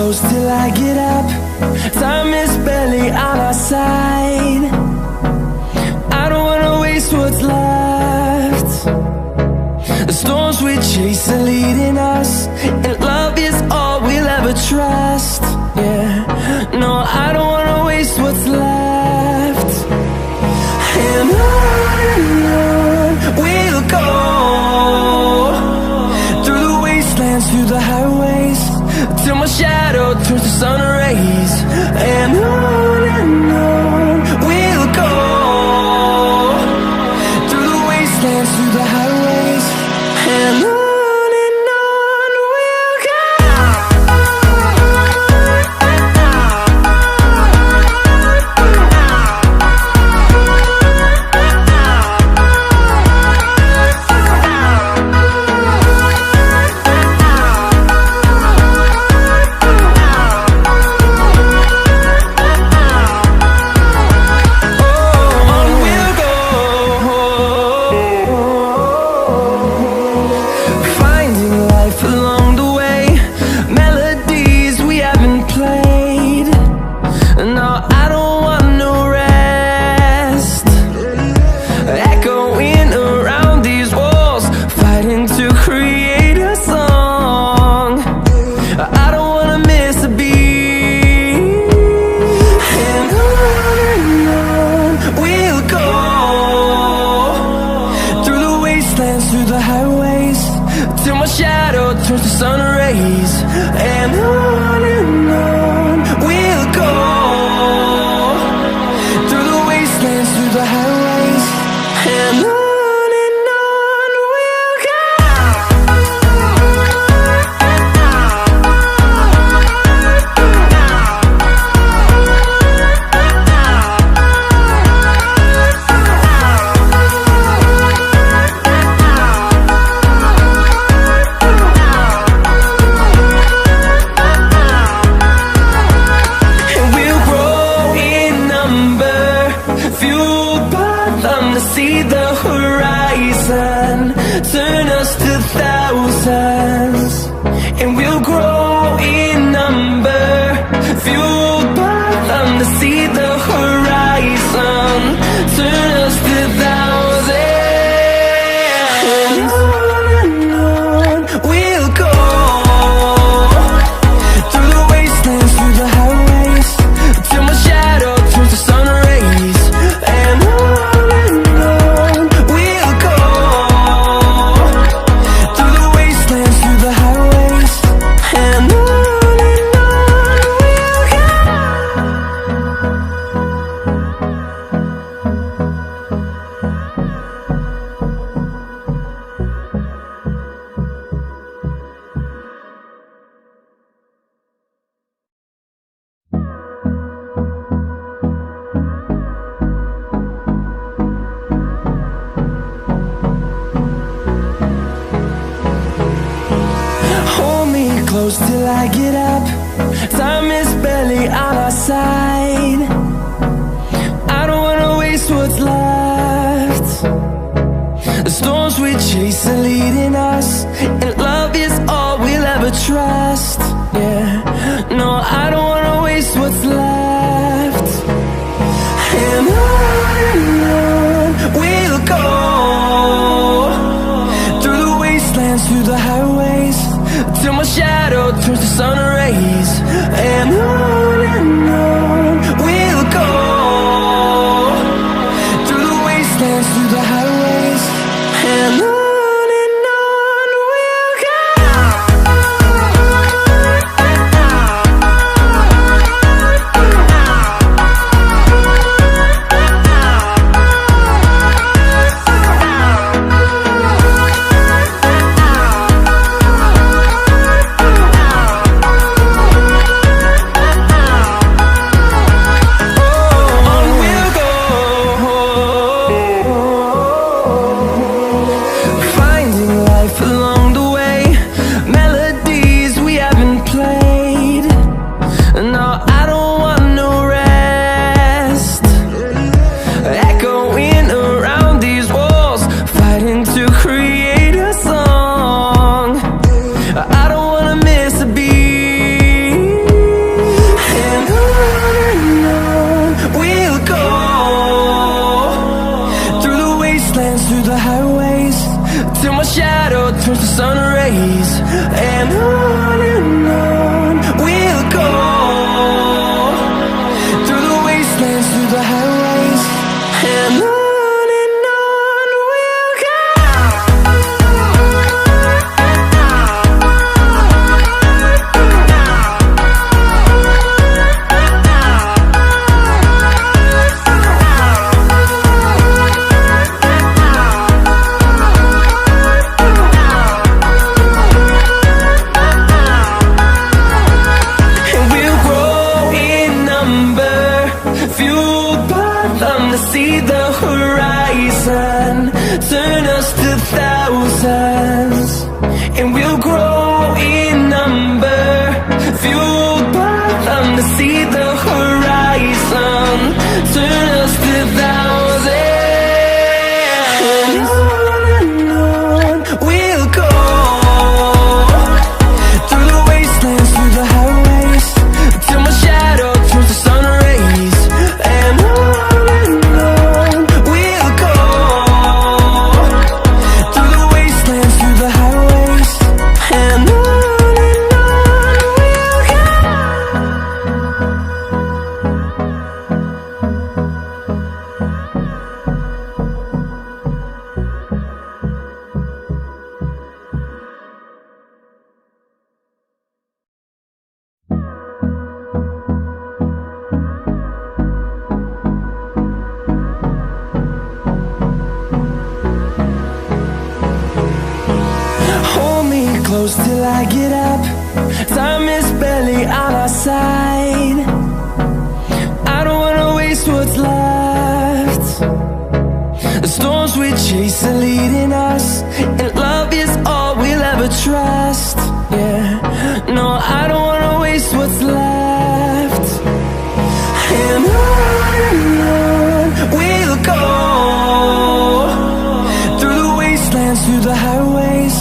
close till I get up. Time is barely on our side. I don't wanna waste what's left. The storms we chase are leading us, and love is all we'll ever trust. Yeah, no, I don't wanna waste what's left. And on we'll go, through the wastelands, through the highways, till my shadow turns to sun rays. And on we'll go, through the wastelands, through the highways, and on we'll go. Through the highways, till my shadow turns to sun rays. And on we'll go, through the wastelands, through the highways, and on we'll go. See the horizon, turn us to thousands, and we'll grow in number, fueled by them to see the horizon, turn us to thousands. And on we'll go, through the wastelands, through the highways, till my shadow turns to sun rays. And close till I get up. Time is barely on our side. I don't wanna waste what's left. The storms we chase are leading us, and love is all we'll ever trust. Yeah, no, I don't wanna waste what's left. And on we'll go, through the wastelands, through the highways, till my shadow turns to sun rays. And on we'll go, through the wastelands, through the highways, and on we'll go. to see the horizon. Turn us to thousands, and we'll grow in number. Fueled by them to see the horizon. Turn us to thousands. And on we'll go, through the wastelands, through the highways, till my shadow turns to sun rays. And on we'll go, through the wastelands, through the highways. And on we'll go. Hold me close till I get up. Time is barely on our side. I don't wanna waste what's left. The storms we chase are leading us, and love is all we'll ever trust. Yeah, no, I don't wanna waste what's left. And on we'll go, through the wastelands, through the highways,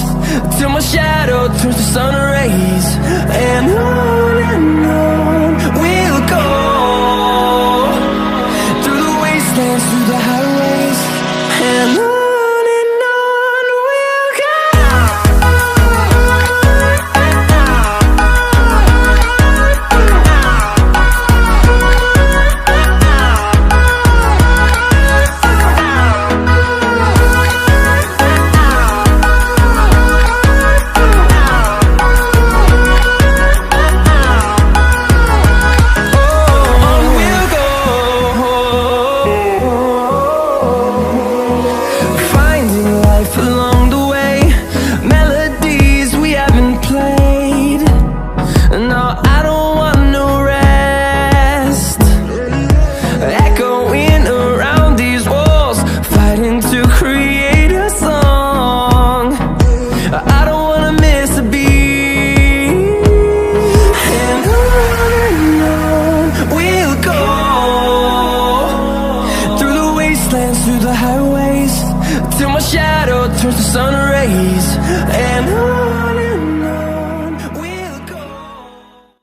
till my shadow turns to sun rays.